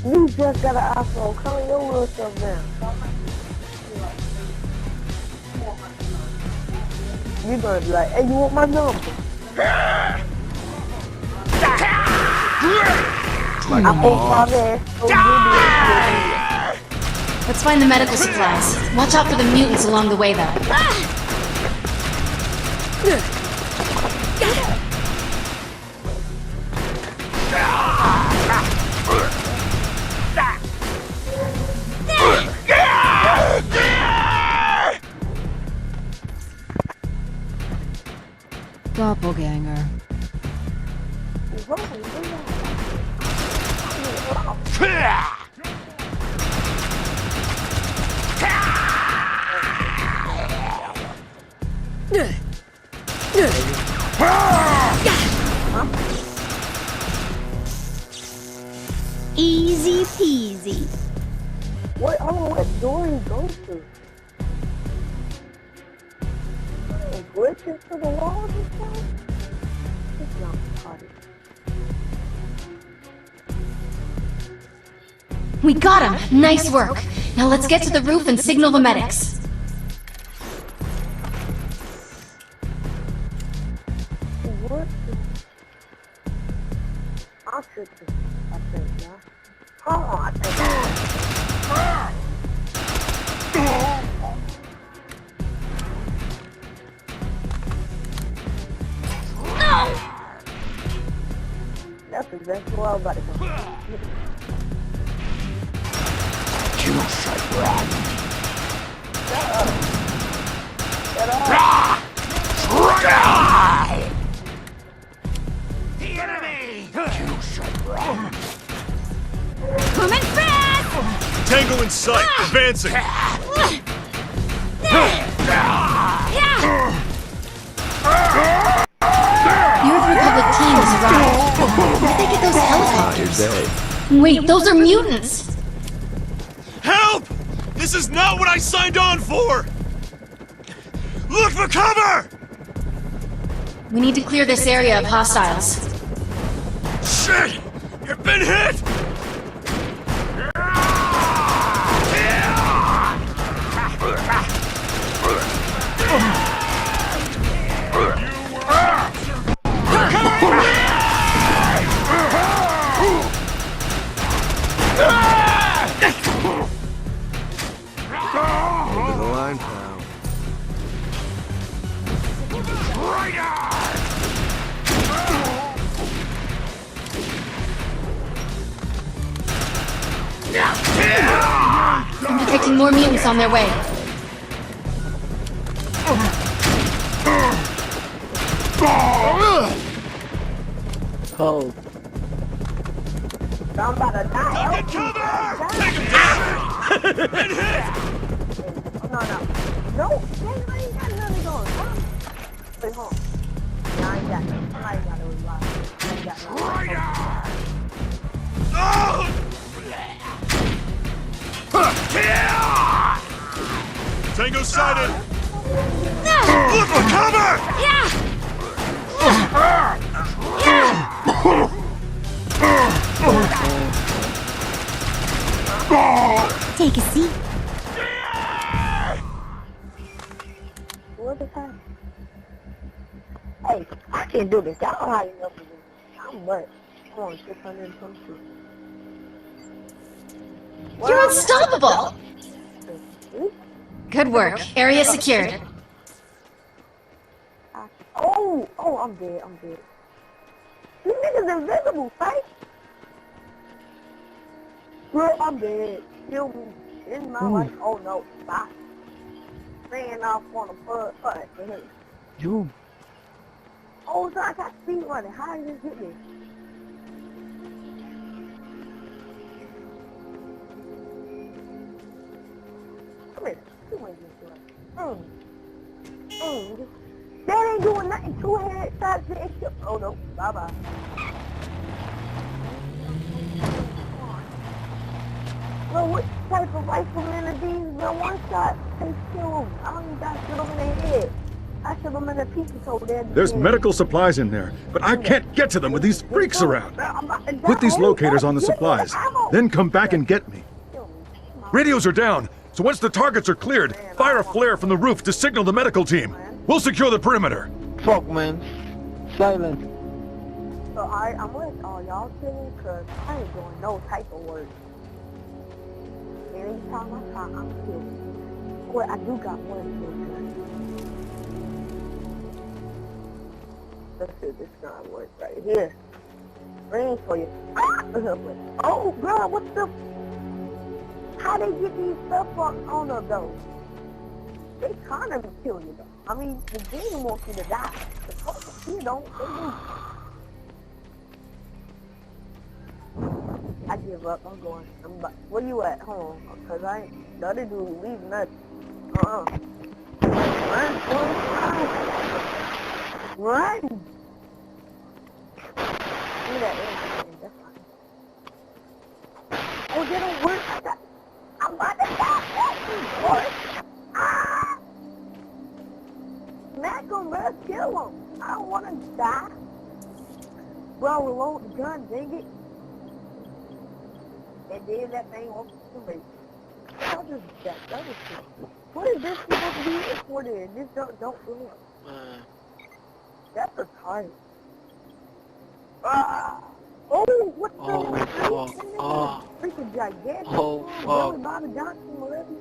You just got an iPhone. Calm your little stuff down. You're gonna be like, hey, you want my number? Like let's find the medical supplies. Watch out for the mutants along the way, though. Doppelganger. Easy peasy. What? I don't know what door he goes to. And glitches to the walls and stuff? It's not party. We got him! Nice work! Now let's get to the roof and signal the medics. What? I'll shoot this, I think, yeah. Hold on, I think. That's exactly what I was about to go. You should run. Shut up. Shut up. Try! The enemy! You should run. Coming fast! Tango in sight, advancing! The Earth Republic team has arrived. Where did they get those helicopters? Wait, those are mutants! Help! This is not what I signed on for! Look for cover! We need to clear this area of hostiles. Shit! You've been hit! Over the line, pal. I'm detecting more mutants on their way. Cold. I'm about to die. Get cover! Take him down! Been hit! No. No, I ain't got nothing going. Stay home. Nah, I ain't got nothing. Somebody got to revive. I ain't got nothing. Tango sighted! Look for cover! Take a seat. What is happening? Hey, I can't do this. Y'all know how you know me. I'm what? Come on, 622. You're unstoppable! Good work. Area secured. Oh, I'm dead. This nigga's invisible, right? Bro, I'm dead. Kill me. In my life. Oh no, stop. ran off on a bus. You. Oh, so I got speed running. How did this hit me? Come here. You ain't just doing. That ain't doing nothing. 2 headshots and shit. Oh no. Bye bye. Well, what type of rifleman are these? The one shot, they kill them. I don't even got to shoot them in their head. I shoot them in the pieces over there. There's medical supplies in there, but I can't get to them with these freaks around. Put these locators on the supplies, then come back and get me. Radios are down, so once the targets are cleared, fire a flare from the roof to signal the medical team. We'll secure the perimeter. Fuck, man. Silent. So I'm with all y'all chilling, because I ain't doing no type of work. Anytime I try, I'm killing. Well, I do got one thing. Let's see if this gun works right here. Ring for you. Oh, bro, what the? How they get these stuff on them, though? They kind of kill you, though. I mean, the game wants you to die. The folks, you don't. They do. I give up. I'm going. Where you at? Hold on. Because I ain't. The other dude leave nothing. Run. Run. Do that. That's fine. Oh, they don't work. I'm about to die. Boy. Ah! Smack him, bro. Kill him. I don't want to die. Bro, reload the gun. Dang it. And then that thing won't be. That was what is this supposed to be used for then? This don't do it. That's retarded. Oh, what the freaking gigantic. Oh, fuck. Bobby Johnson already.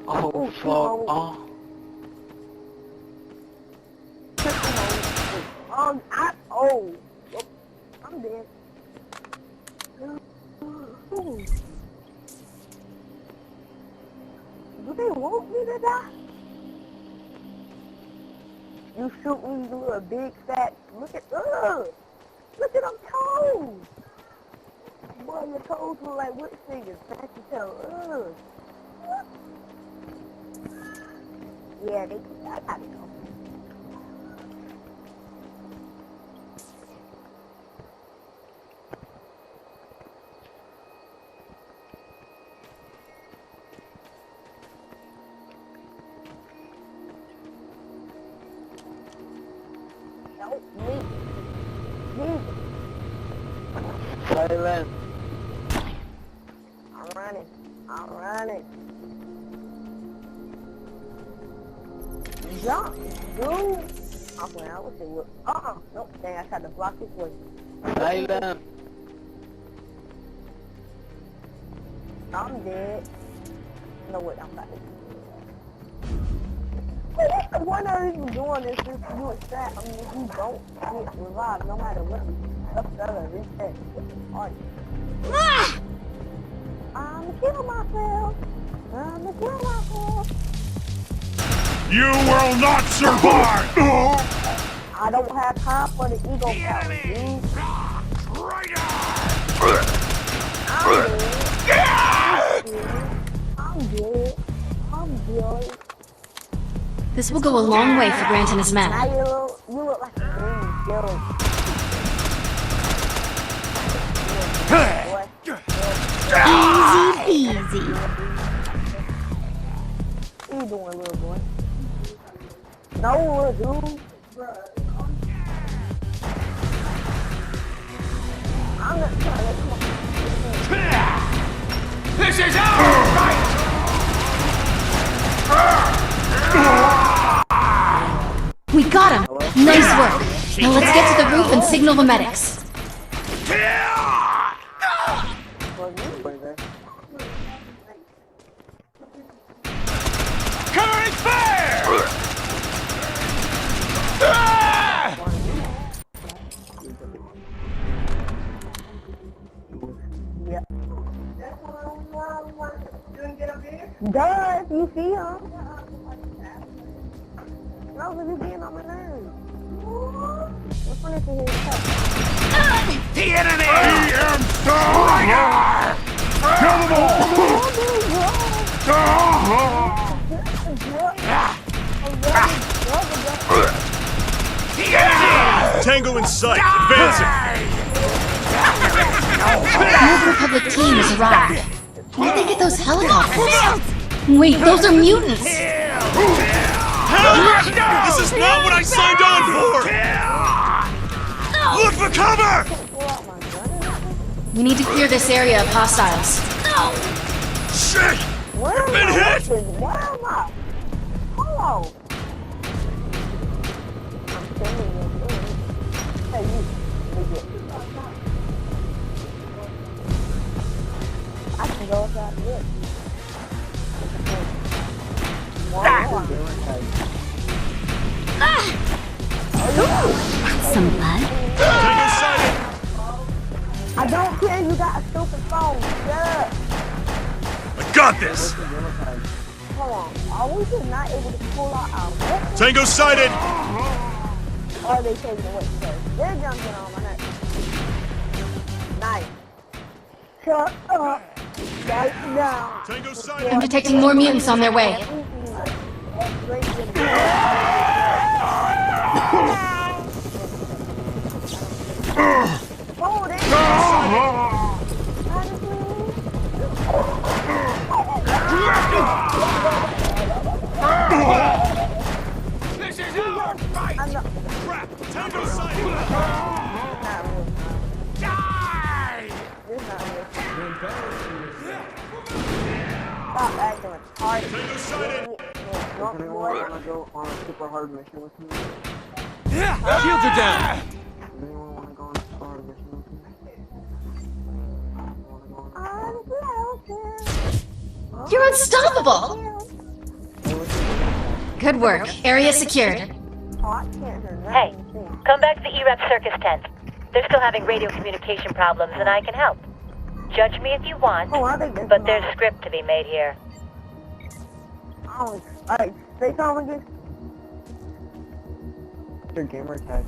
Oh, fuck. I'm dead. Do they want me to die? You shoot me, you little big fat. Look at them toes. Boy, your toes look like whip fingers. Smash your toe. Yeah, I gotta go. Silent. I'm running. Jump, dude. I'm playing. I wish it would. Nope. Dang, I tried to block his way. Silent. I'm dead. You know what? I'm about to do. Well, what's the point of even doing this if you a trap? I mean, if you don't get revived, no matter what stuff does, reset. I'm killing myself. You will not survive! I don't have time for the ego power, dude. I'm dead. This will go a long way for Grant and his men. You look like a green girl. Easy peasy. What you doing, little boy? No, dude. I'm not trying to. This is our fight! We got him! Nice work! Now let's get to the roof and signal the medics. Covering fire! Does you see him? No, because you're getting on my nerves. What's funny to hear you talk? The enemy! EM Striker! Kill them The enemy! Tango in sight. Advancing. The Old Republic team has arrived. Where'd they get those helicopters? Wait, those are mutants! Help! This is not what I signed on for! Look for cover! We need to clear this area of hostiles. Shit! You've been hit! Where am I? Hello. I'm sending you in. Hey, you. I can go without this. Some blood? Tango sighted! I don't care, you got a stupid phone. Shut up. I got this! Hold on. Are we just not able to pull out our weapons? Tango sighted! Or are they taking away? They're jumping on my neck. Nice. Shut up. Right now. Tango sighted! I'm detecting more mutants on their way. This is our fight! Crap! Tango sighted! Die! Stop acting retarded. Tango sighted! Anyone want to go on a super hard mission with me? Shields are down! Anyone want to go on a super hard mission with me? You're unstoppable! Good work. Area secured. Hey, come back to the EREP circus tent. They're still having radio communication problems, and I can help. Judge me if you want, but there's a script to be made here. Alright, say something again. What's your gamer tag?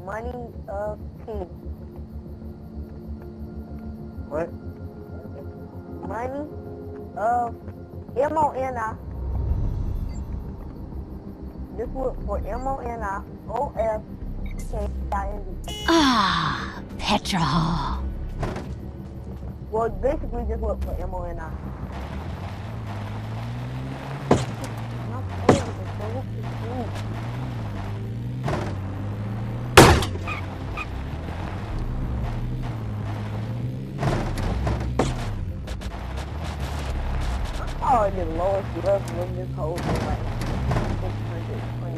Money team. What? Money MONI. Just look for MONIOFKIND. Ah, petrol. Well, basically just look for MONI. Oh, the lowest level in this whole thing, like 620.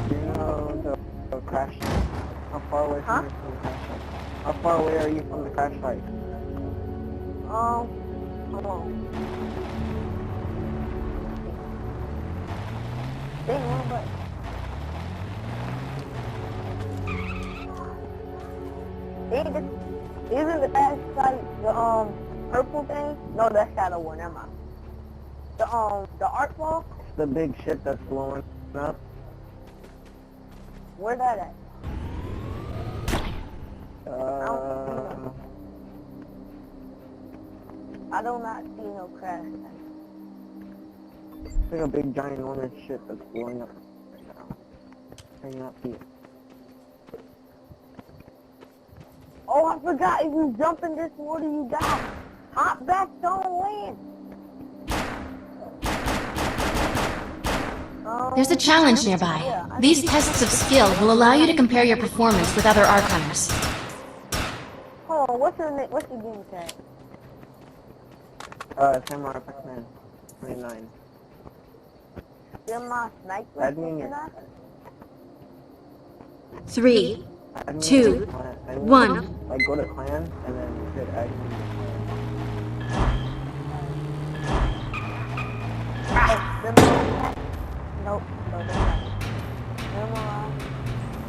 Do you know the crash? How far away from you from the crash site? How far away are you from the crash site? Hold on. Dang, one button. Isn't the crash site the purple thing? No, that's Shadow War, never mind. The art ball? It's the big shit that's blowing up. Where that at? I do not see no crash site. It's like a big giant orange shit that's blowing up right now. Can you not see it? Oh, I forgot, if you jump in this water, you die. Hop back, don't land. There's a challenge nearby. These tests of skill will allow you to compare your performance with other Ark Hunters. Hold on, what's your game tag? Samurai Pac-Man 29. Semi sniper? Add me in your... 3, 2, 1. Like, go to clan, and then you could add me. Nope, no, that's not.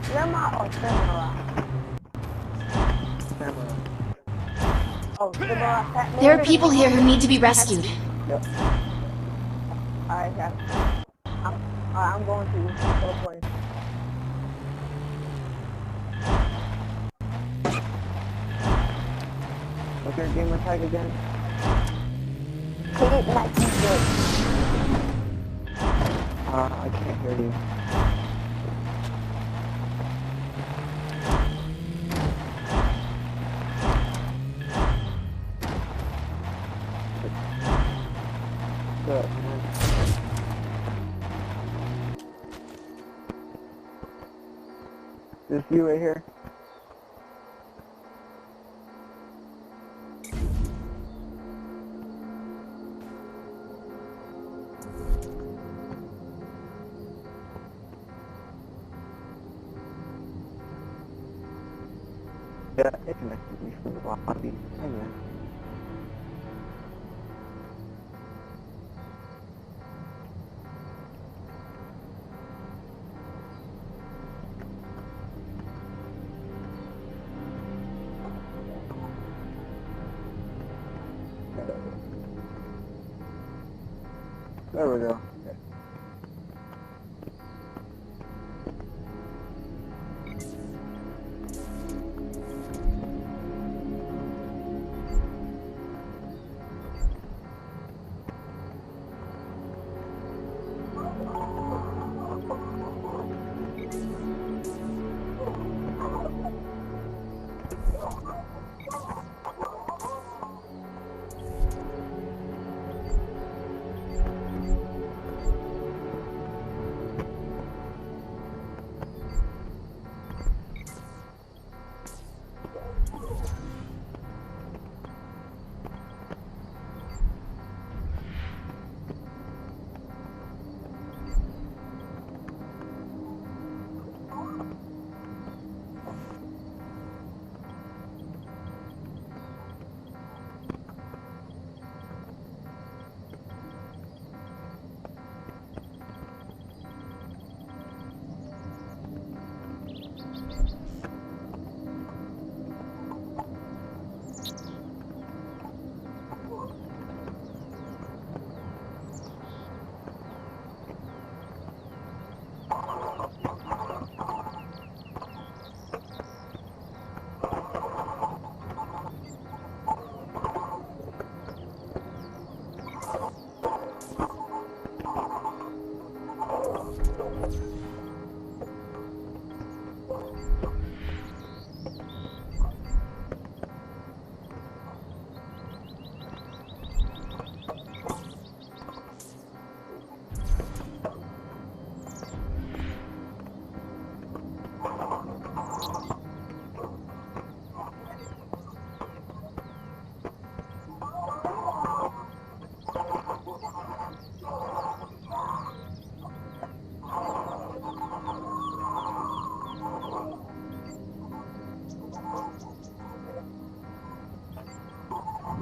Samurai or Samurai? Samurai. Oh, There are people here who need to be rescued. Yep. Alright, I'm going to go play. What's your gamer tag again? Hit it like you did. I can't hear you. Good, man. This you right here? Yeah, it connected me from the lobby. Hang on. There we go. Okay.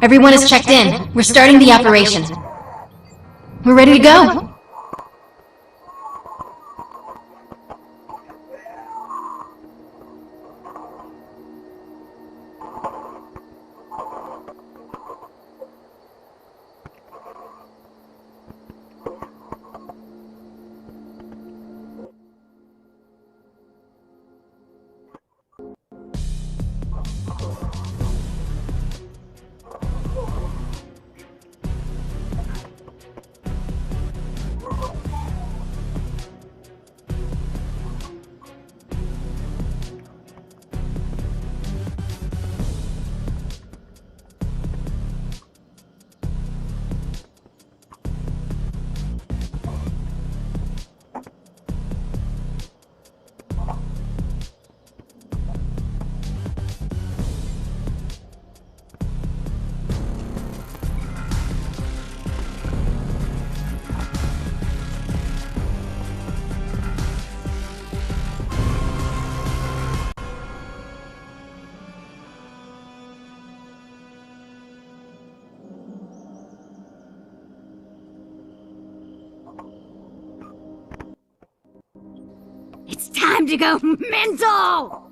Everyone is checked in. We're starting the operation. We're ready to go. It's time to go mental!